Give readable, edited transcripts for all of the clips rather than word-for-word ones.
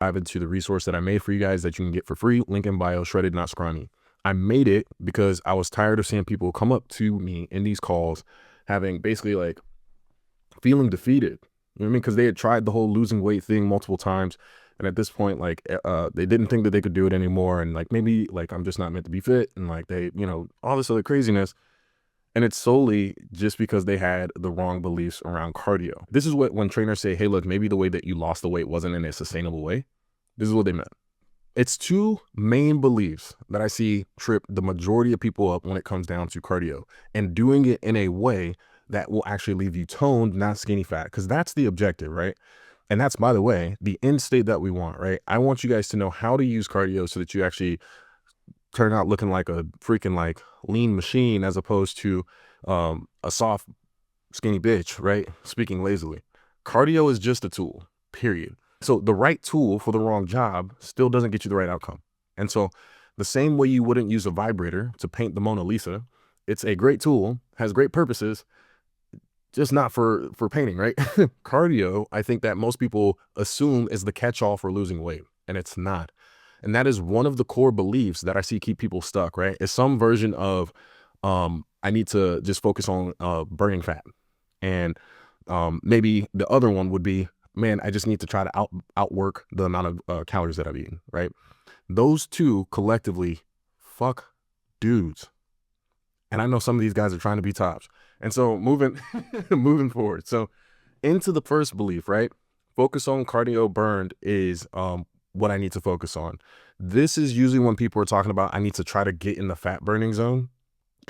dive into the resource that I made for you guys that you can get for free. Link in bio, shredded, not scrawny. I made it because I was tired of seeing people come up to me in these calls having basically like feeling defeated. You know what I mean? Because they had tried the whole losing weight thing multiple times. And at this point, like, they didn't think that they could do it anymore. And like, maybe like I'm just not meant to be fit. And like they, all this other craziness. And it's solely just because they had the wrong beliefs around cardio. This is what, when trainers say, hey, look, maybe the way that you lost the weight wasn't in a sustainable way. This is what they meant. It's two main beliefs that I see trip the majority of people up when it comes down to cardio, and doing it in a way that will actually leave you toned, not skinny fat, because that's the objective, right? And that's, by the way, the end state that we want, right? I want you guys to know how to use cardio so that you actually turn out looking like a freaking like lean machine as opposed to a soft, skinny bitch, right? Speaking lazily. Cardio is just a tool, period. So the right tool for the wrong job still doesn't get you the right outcome. And so the same way you wouldn't use a vibrator to paint the Mona Lisa, it's a great tool, has great purposes, just not for painting, right? Cardio, I think that most people assume is the catch-all for losing weight, and it's not. And that is one of the core beliefs that I see keep people stuck, right? It's some version of, I need to just focus on burning fat. And maybe the other one would be, man, I just need to try to outwork the amount of calories that I've eaten, right? Those two collectively fuck dudes. And I know some of these guys are trying to be tops. And so moving forward. So into the first belief, right? Focus on cardio burned is what I need to focus on. This is usually when people are talking about, I need to try to get in the fat burning zone.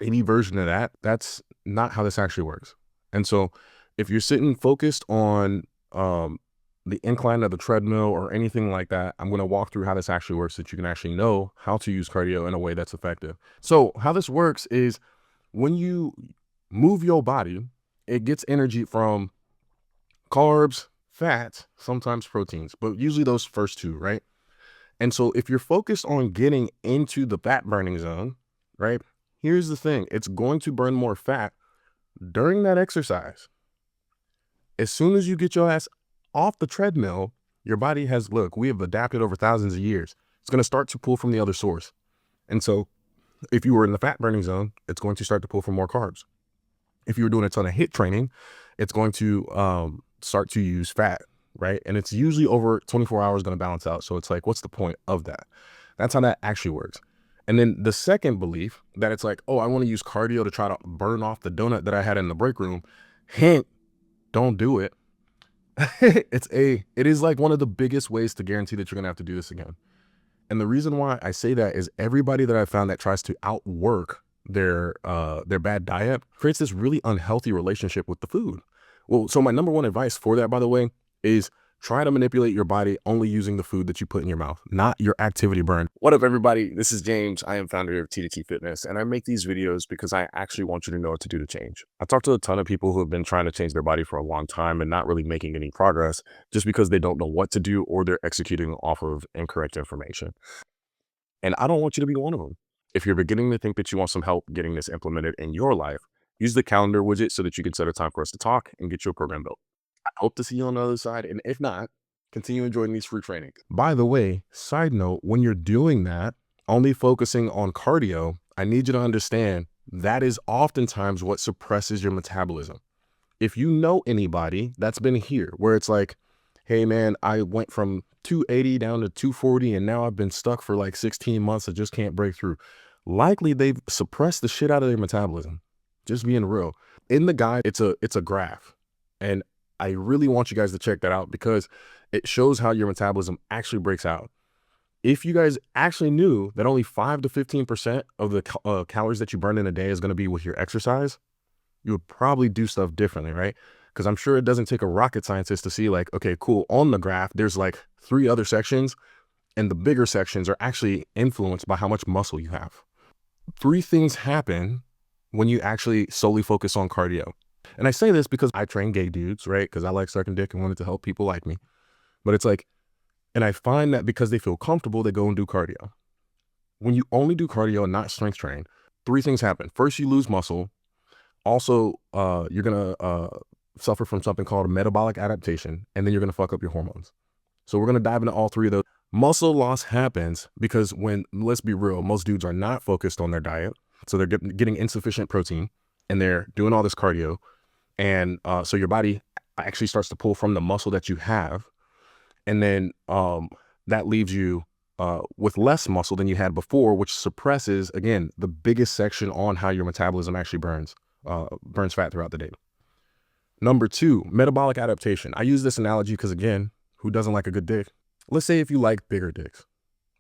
Any version of that, that's not how this actually works. And so if you're sitting focused on the incline of the treadmill or anything like that, I'm going to walk through how this actually works so that you can actually know how to use cardio in a way that's effective. So how this works is when you move your body, it gets energy from carbs, fats, sometimes proteins, but usually those first two, right? And so if you're focused on getting into the fat burning zone, right? Here's the thing. It's going to burn more fat during that exercise. As soon as you get your ass off the treadmill, your body has, look, we have adapted over thousands of years. It's going to start to pull from the other source. And so if you were in the fat burning zone, it's going to start to pull from more carbs. If you were doing a ton of HIIT training, it's going to start to use fat, right? And it's usually over 24 hours going to balance out. So it's like, what's the point of that? That's how that actually works. And then the second belief that it's like, oh, I want to use cardio to try to burn off the donut that I had in the break room. Hint, don't do it. It is like one of the biggest ways to guarantee that you're going to have to do this again. And the reason why I say that is everybody that I found that tries to outwork their bad diet creates this really unhealthy relationship with the food. Well, so my number one advice for that, by the way, is try to manipulate your body only using the food that you put in your mouth, not your activity burn. What up, everybody? This is James. I am founder of T2T Fitness, and I make these videos because I actually want you to know what to do to change. I talked to a ton of people who have been trying to change their body for a long time and not really making any progress just because they don't know what to do or they're executing off of incorrect information. And I don't want you to be one of them. If you're beginning to think that you want some help getting this implemented in your life, use the calendar widget so that you can set a time for us to talk and get your program built. I hope to see you on the other side. And if not, continue enjoying these free trainings. By the way, side note, when you're doing that, only focusing on cardio, I need you to understand that is oftentimes what suppresses your metabolism. If you know anybody that's been here where it's like, hey man, I went from 280 down to 240 and now I've been stuck for like 16 months. I just can't break through. Likely they've suppressed the shit out of their metabolism. Just being real. In the guide, it's a graph. And I really want you guys to check that out because it shows how your metabolism actually breaks out. If you guys actually knew that only 5 to 15% of the calories that you burn in a day is going to be with your exercise, you would probably do stuff differently, right? Because I'm sure it doesn't take a rocket scientist to see like, okay, cool. On the graph, there's like 3 other sections and the bigger sections are actually influenced by how much muscle you have. 3 things happen when you actually solely focus on cardio. And I say this because I train gay dudes, right? Because I like sucking dick and wanted to help people like me. But it's like, and I find that because they feel comfortable, they go and do cardio. When you only do cardio and not strength train, 3 things happen. First, you lose muscle. Also, you're going to suffer from something called a metabolic adaptation, and then you're going to fuck up your hormones. So we're going to dive into all three of those. Muscle loss happens because when, let's be real, most dudes are not focused on their diet. So they're getting insufficient protein and they're doing all this cardio. And so your body actually starts to pull from the muscle that you have. And then that leaves you with less muscle than you had before, which suppresses, again, the biggest section on how your metabolism actually burns fat throughout the day. Number two, metabolic adaptation. I use this analogy because, again, who doesn't like a good dick? Let's say if you like bigger dicks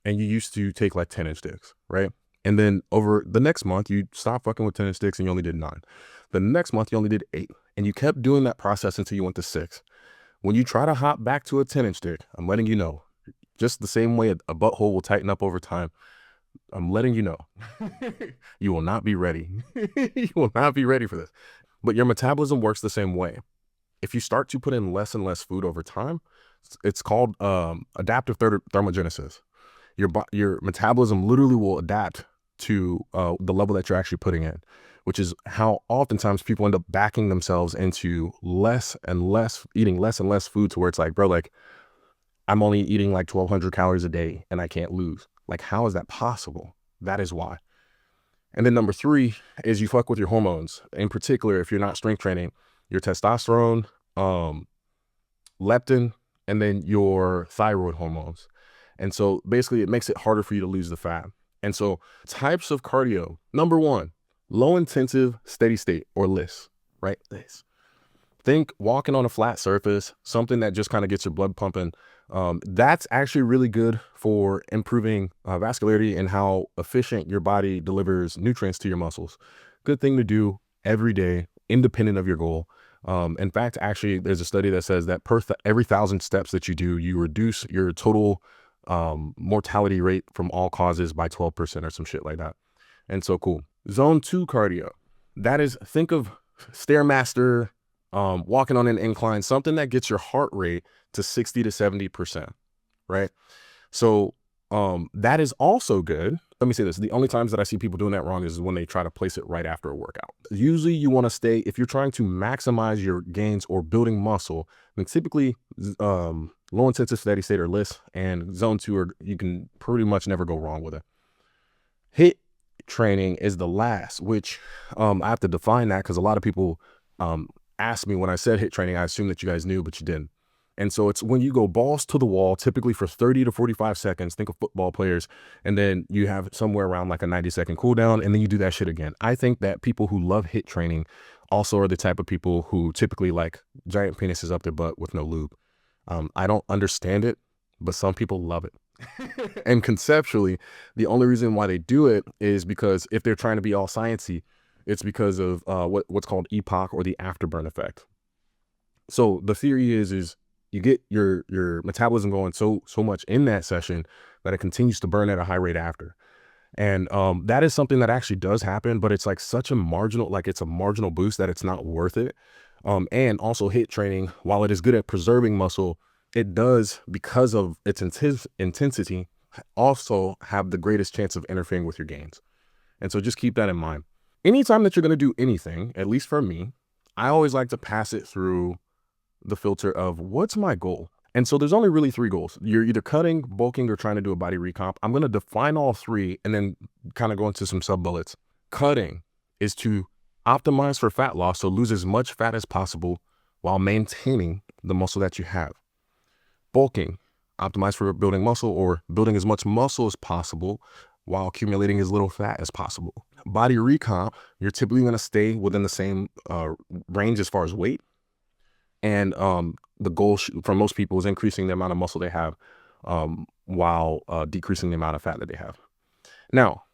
and you used to take like 10-inch dicks, right? And then over the next month, you stopped fucking with 10-inch dicks and you only did 9. The next month, you only did 8. And you kept doing that process until you went to 6. When you try to hop back to a 10-inch dick, I'm letting you know, just the same way a butthole will tighten up over time, I'm letting you know, you will not be ready. You will not be ready for this. But your metabolism works the same way. If you start to put in less and less food over time, it's called adaptive thermogenesis. Your metabolism literally will adapt to the level that you're actually putting in, which is how oftentimes people end up backing themselves into eating less and less food, to where it's like, bro, like I'm only eating like 1,200 calories a day and I can't lose. Like, how is that possible? That is why. And then number 3 is you fuck with your hormones. In particular, if you're not strength training, your testosterone, leptin, and then your thyroid hormones. And so basically it makes it harder for you to lose the fat. And so types of cardio, number 1, low intensive steady state, or LISS, right? LISS. Think walking on a flat surface, something that just kind of gets your blood pumping. That's actually really good for improving vascularity and how efficient your body delivers nutrients to your muscles. Good thing to do every day, independent of your goal. In fact, actually, there's a study that says that every 1,000 steps that you do, you reduce your total mortality rate from all causes by 12% or some shit like that. And so cool. Zone 2 cardio. That is, think of Stairmaster, walking on an incline, something that gets your heart rate to 60 to 70%, right? So that is also good. Let me say this. The only times that I see people doing that wrong is when they try to place it right after a workout. Usually you want to stay, if you're trying to maximize your gains or building muscle, then typically low intensive steady state or LISS and zone 2 you can pretty much never go wrong with it. HIIT training is the last, which I have to define that because a lot of people asked me when I said HIIT training. I assumed that you guys knew, but you didn't. And so it's when you go balls to the wall, typically for 30 to 45 seconds, think of football players, and then you have somewhere around like a 90-second cool down, and then you do that shit again. I think that people who love HIIT training also are the type of people who typically like giant penises up their butt with no lube. I don't understand it, but some people love it. And conceptually, the only reason why they do it is because if they're trying to be all sciencey, it's because of what's called EPOC, or the afterburn effect. So the theory is you get your metabolism going so much in that session that it continues to burn at a high rate after. And that is something that actually does happen, but it's like such a marginal, like it's a marginal boost that it's not worth it. And also HIIT training, while it is good at preserving muscle, it does, because of its intensity, also have the greatest chance of interfering with your gains. And so just keep that in mind. Anytime that you're going to do anything, at least for me, I always like to pass it through the filter of what's my goal. And so there's only really 3 goals. You're either cutting, bulking, or trying to do a body recomp. I'm going to define all 3 and then kind of go into some sub bullets. Cutting is to optimize for fat loss, so lose as much fat as possible while maintaining the muscle that you have. Bulking, optimize for building muscle, or building as much muscle as possible while accumulating as little fat as possible. Body recomp, you're typically going to stay within the same range as far as weight. And the goal for most people is increasing the amount of muscle they have while decreasing the amount of fat that they have. Now,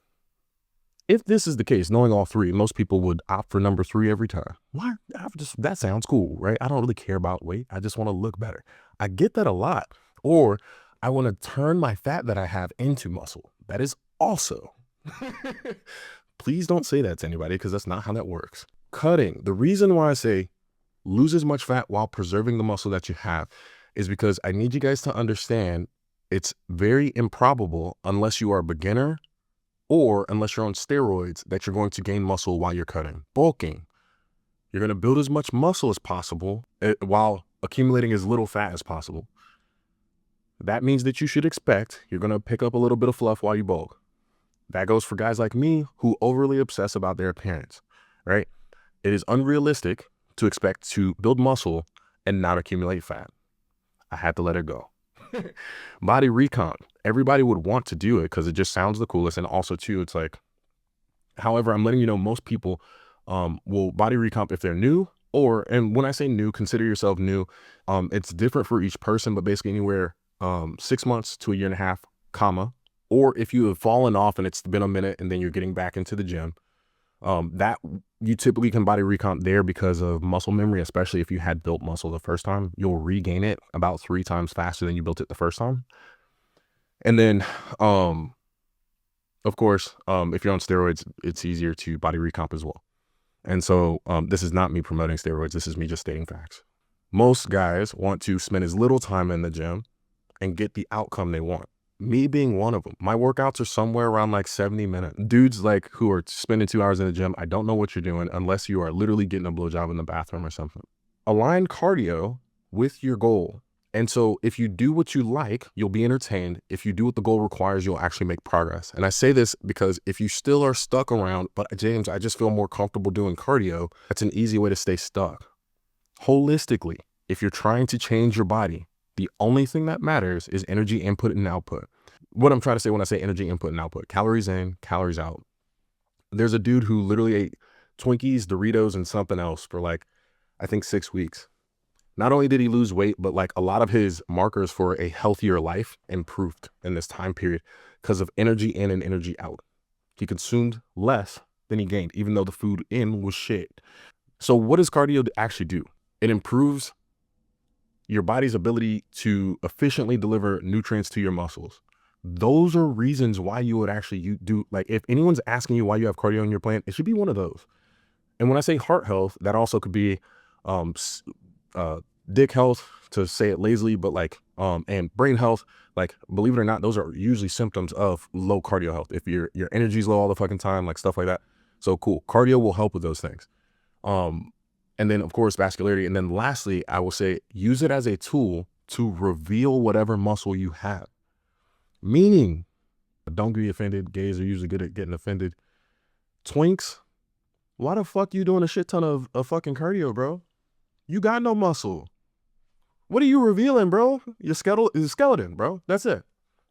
if this is the case, knowing all 3, most people would opt for number 3 every time. Why? That sounds cool, right? I don't really care about weight. I just want to look better. I get that a lot. Or I want to turn my fat that I have into muscle. That is also. Please don't say that to anybody, because that's not how that works. Cutting. The reason why I say lose as much fat while preserving the muscle that you have is because I need you guys to understand it's very improbable, unless you are a beginner or unless you're on steroids, that you're going to gain muscle while you're cutting. Bulking, you're going to build as much muscle as possible while accumulating as little fat as possible. that means that you should expect you're going to pick up a little bit of fluff while you bulk. That goes for guys like me who overly obsess about their appearance, right? It is unrealistic to expect to build muscle and not accumulate fat. I had to let it go. Body recomp. Everybody would want to do it because it just sounds the coolest. And also too, it's like, however, I'm letting you know most people will body recomp if they're new, and when I say new, consider yourself new. It's different for each person, but basically anywhere 6 months to a year and a half, comma, or if you have fallen off and it's been a minute and then you're getting back into the gym, that you typically can body recomp there because of muscle memory, especially if you had built muscle the first time. You'll regain it about 3 times faster than you built it the first time. And then of course, if you're on steroids, it's easier to body recomp as well. And so this is not me promoting steroids. This is me just stating facts. Most guys want to spend as little time in the gym and get the outcome they want. Me being one of them. My workouts are somewhere around like 70 minutes. Dudes like who are spending 2 hours in the gym, I don't know what you're doing unless you are literally getting a blowjob in the bathroom or something. Align cardio with your goal. And so if you do what you like, you'll be entertained. If you do what the goal requires, you'll actually make progress. And I say this because if you still are stuck around, but James, I just feel more comfortable doing cardio, that's an easy way to stay stuck. Holistically, if you're trying to change your body, the only thing that matters is energy input and output. What I'm trying to say when I say energy input and output, calories in, calories out. There's a dude who literally ate Twinkies, Doritos, and something else for like, I think 6 weeks. Not only did he lose weight, but like a lot of his markers for a healthier life improved in this time period because of energy in and energy out. He consumed less than he gained, even though the food in was shit. So what does cardio actually do? It improves your body's ability to efficiently deliver nutrients to your muscles. Those are reasons why you would actually do, like if anyone's asking you why you have cardio in your plan, it should be one of those. And when I say heart health, that also could be dick health, to say it lazily, but like and brain health. Like, believe it or not, those are usually symptoms of low cardio health. If your energy's low all the fucking time, like stuff like that. So cool, cardio will help with those things. And then of course vascularity. And then lastly, I will say use it as a tool to reveal whatever muscle you have. Meaning, don't be offended. Gays are usually good at getting offended. Twinks, why the fuck you doing a shit ton of fucking cardio, bro? You got no muscle. What are you revealing, bro? Your skeleton, bro. That's it.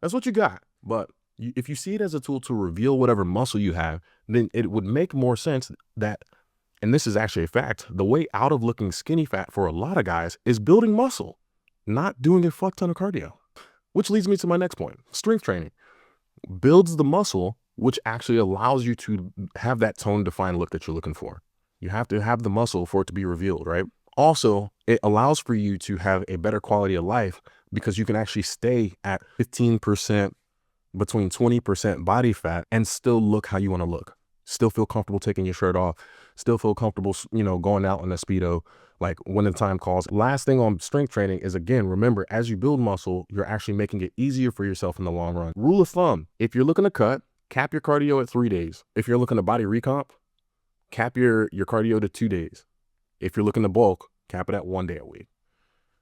That's what you got. But if you see it as a tool to reveal whatever muscle you have, then it would make more sense that, and this is actually a fact, the way out of looking skinny fat for a lot of guys is building muscle, not doing a fuck ton of cardio. Which leads me to my next point. Strength training builds the muscle, which actually allows you to have that tone defined look that you're looking for. You have to have the muscle for it to be revealed, right? Also, it allows for you to have a better quality of life because you can actually stay at 15%, between 20% body fat and still look how you want to look. Still feel comfortable taking your shirt off. Still feel comfortable, going out in a Speedo, like when the time calls. Last thing on strength training is, again, remember, as you build muscle, you're actually making it easier for yourself in the long run. Rule of thumb, if you're looking to cut, cap your cardio at 3 days. If you're looking to body recomp, cap your cardio to 2 days. If you're looking to bulk, cap it at 1 day a week.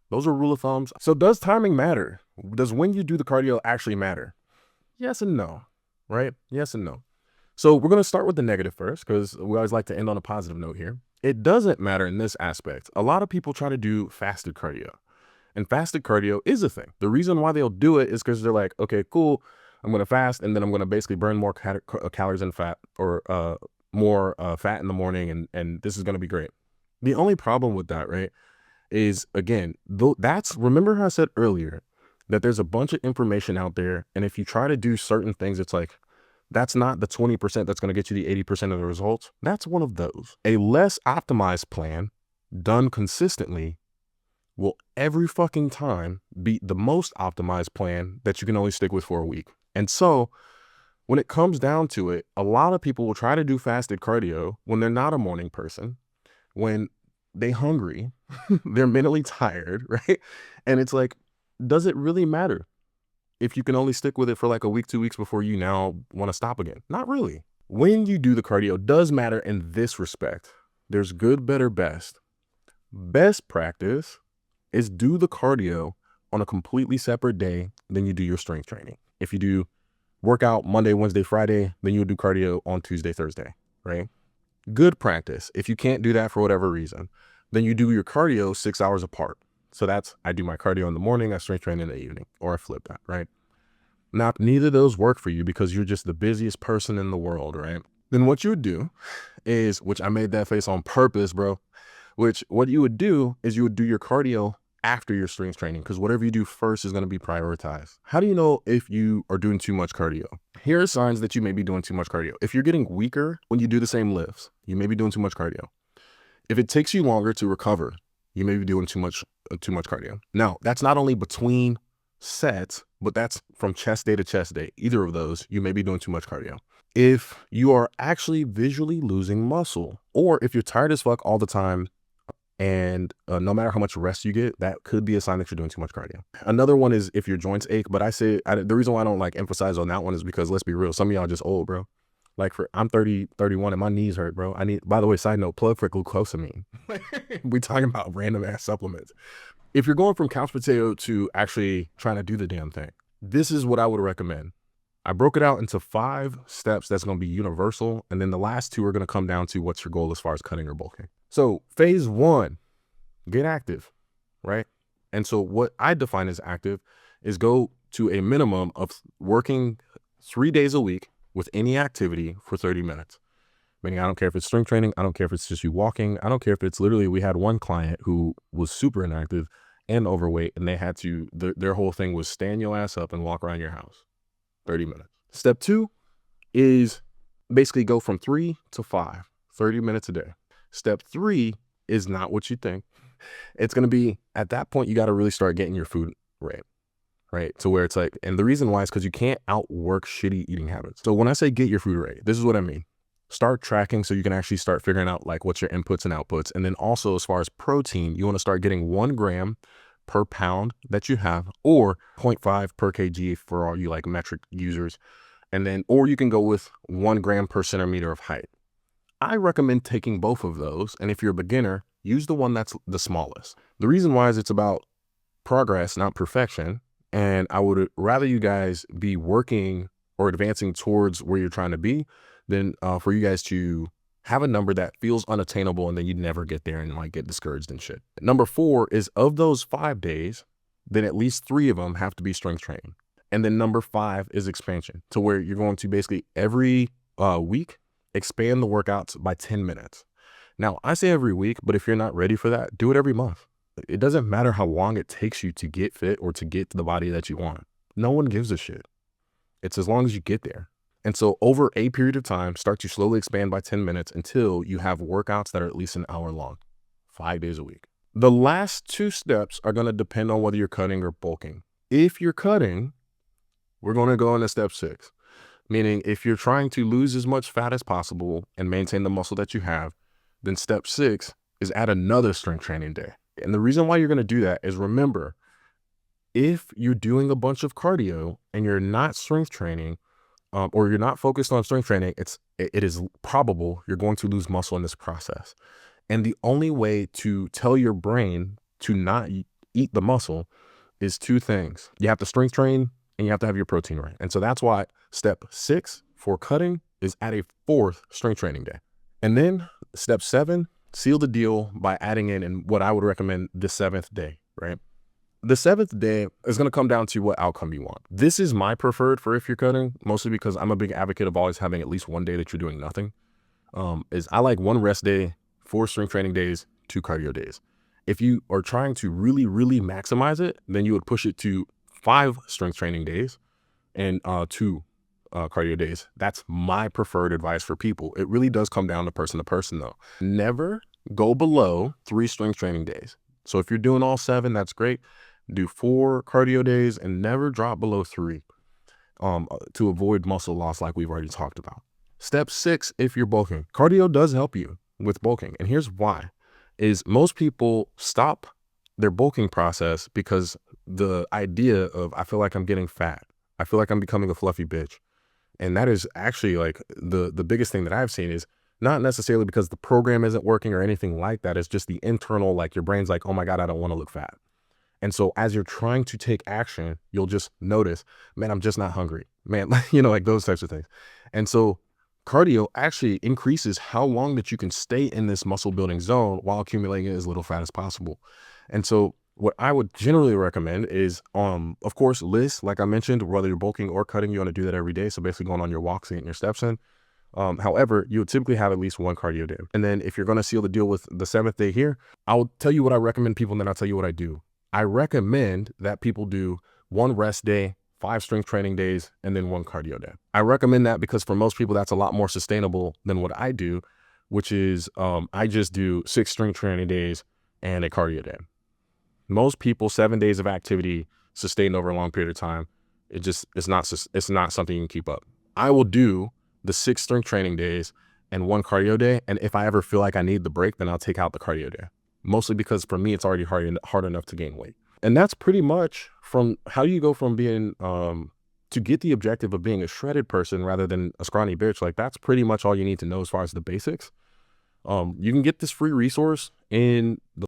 Those are rule of thumbs. So does timing matter? Does when you do the cardio actually matter? Yes and no, right? Yes and no. So we're going to start with the negative first because we always like to end on a positive note here. It doesn't matter in this aspect. A lot of people try to do fasted cardio, and fasted cardio is a thing. The reason why they'll do it is because they're like, okay, cool, I'm going to fast and then I'm going to basically burn more calories and fat, or more fat in the morning, and this is going to be great. The only problem with that, right, is, again, remember how I said earlier that there's a bunch of information out there, and if you try to do certain things, it's like, that's not the 20% that's going to get you the 80% of the results. That's one of those. A less optimized plan done consistently will every fucking time beat the most optimized plan that you can only stick with for a week. And so when it comes down to it, a lot of people will try to do fasted cardio when they're not a morning person, when they hungry, they're mentally tired, right? And it's like, does it really matter if you can only stick with it for like a week, 2 weeks before you now want to stop again? Not really. When you do the cardio does matter in this respect. There's good, better, best. Best practice is do the cardio on a completely separate day, then you do your strength training. If you do workout Monday, Wednesday, Friday, then you'll do cardio on Tuesday, Thursday, right? Good practice. If you can't do that for whatever reason, then you do your cardio 6 hours apart. So that's, I do my cardio in the morning, I strength train in the evening, or I flip that, right? Now, if neither of those work for you because you're just the busiest person in the world, right? Then what you would do is, which I made that face on purpose, bro, which what you would do is you would do your cardio after your strength training, because whatever you do first is going to be prioritized. How do you know if you are doing too much cardio? Here are signs that you may be doing too much cardio. If you're getting weaker when you do the same lifts, you may be doing too much cardio. If it takes you longer to recover, you may be doing too much cardio. Now, that's not only between sets, but that's from chest day to chest day. Either of those, you may be doing too much cardio. If you are actually visually losing muscle, or if you're tired as fuck all the time, and no matter how much rest you get, that could be a sign that you're doing too much cardio. Another one is if your joints ache, but the reason why I don't like emphasize on that one is because, let's be real, some of y'all just old, bro. Like I'm 30, 31 and my knees hurt, bro. By the way, side note, plug for glucosamine. We talking about random ass supplements. If you're going from couch potato to actually trying to do the damn thing, this is what I would recommend. I broke it out into 5 steps that's going to be universal. And then the last 2 are going to come down to what's your goal as far as cutting or bulking. So phase 1, get active, right? And so what I define as active is go to a minimum of working 3 days a week with any activity for 30 minutes. Meaning, I don't care if it's strength training. I don't care if it's just you walking. I don't care if it's literally, we had one client who was super inactive and overweight, and they had to, their whole thing was stand your ass up and walk around your house, 30 minutes. Step 2 is basically go from 3 to 5, 30 minutes a day. Step 3 is not what you think. It's going to be, at that point, you got to really start getting your food right? To where it's like, and the reason why is because you can't outwork shitty eating habits. So when I say get your food right, this is what I mean. Start tracking so you can actually start figuring out like what's your inputs and outputs. And then also, as far as protein, you want to start getting 1 gram per pound that you have, or 0.5 per kg for all you like metric users. And then, or you can go with 1 gram per centimeter of height. I recommend taking both of those. And if you're a beginner, use the one that's the smallest. The reason why is it's about progress, not perfection. And I would rather you guys be working or advancing towards where you're trying to be than for you guys to have a number that feels unattainable and then you never get there and like get discouraged and shit. Number 4 is, of those 5 days, then at least 3 of them have to be strength training. And then number 5 is expansion, to where you're going to basically every week expand the workouts by 10 minutes. Now, I say every week, but if you're not ready for that, do it every month. It doesn't matter how long it takes you to get fit or to get to the body that you want. No one gives a shit. It's as long as you get there. And so over a period of time, start to slowly expand by 10 minutes until you have workouts that are at least an hour long, 5 days a week. The last 2 steps are going to depend on whether you're cutting or bulking. If you're cutting, we're going to go into step 6, meaning if you're trying to lose as much fat as possible and maintain the muscle that you have, then step 6 is add another strength training day. And the reason why you're going to do that is, remember, if you're doing a bunch of cardio and you're not strength training, or you're not focused on strength training, it is probable you're going to lose muscle in this process. And the only way to tell your brain to not eat the muscle is 2 things. You have to strength train and you have to have your protein right. And so that's why step 6 for cutting is add a 4th strength training day. And then step 7, seal the deal by adding in what I would recommend, the 7th day, right? The 7th day is going to come down to what outcome you want. This is my preferred for if you're cutting, mostly because I'm a big advocate of always having at least 1 day that you're doing nothing. Is I like 1 rest day, 4 strength training days, 2 cardio days. If you are trying to really, really maximize it, then you would push it to 5 strength training days and 2 cardio days. That's my preferred advice for people. It really does come down to person though. Never go below 3 strength training days. So if you're doing all 7, that's great. Do 4 cardio days and never drop below 3 to avoid muscle loss like we've already talked about. Step 6, if you're bulking. Cardio does help you with bulking. And here's why, is most people stop their bulking process because the idea of, I feel like I'm getting fat. I feel like I'm becoming a fluffy bitch. And that is actually like the biggest thing that I've seen is not necessarily because the program isn't working or anything like that. It's just the internal, like your brain's like, oh my God, I don't want to look fat. And so as you're trying to take action, you'll just notice, man, I'm just not hungry, man, you know, like those types of things. And so cardio actually increases how long that you can stay in this muscle building zone while accumulating as little fat as possible. And so what I would generally recommend is, of course, list, like I mentioned, whether you're bulking or cutting, you want to do that every day. So basically going on your walks and getting your steps in. However, you would typically have at least one cardio day. And then if you're going to seal the deal with the 7th day here, I'll tell you what I recommend people, and then I'll tell you what I do. I recommend that people do 1 rest day, 5 strength training days, and then 1 cardio day. I recommend that because for most people, that's a lot more sustainable than what I do, which is I just do 6 strength training days and a cardio day. Most people, 7 days of activity sustained over a long period of time, it's not something you can keep up. I will do the 6 strength training days and 1 cardio day. And if I ever feel like I need the break, then I'll take out the cardio day. Mostly because for me, it's already hard enough to gain weight. And that's pretty much from how you go from being, to get the objective of being a shredded person rather than a scrawny bitch. Like that's pretty much all you need to know as far as the basics. You can get this free resource in the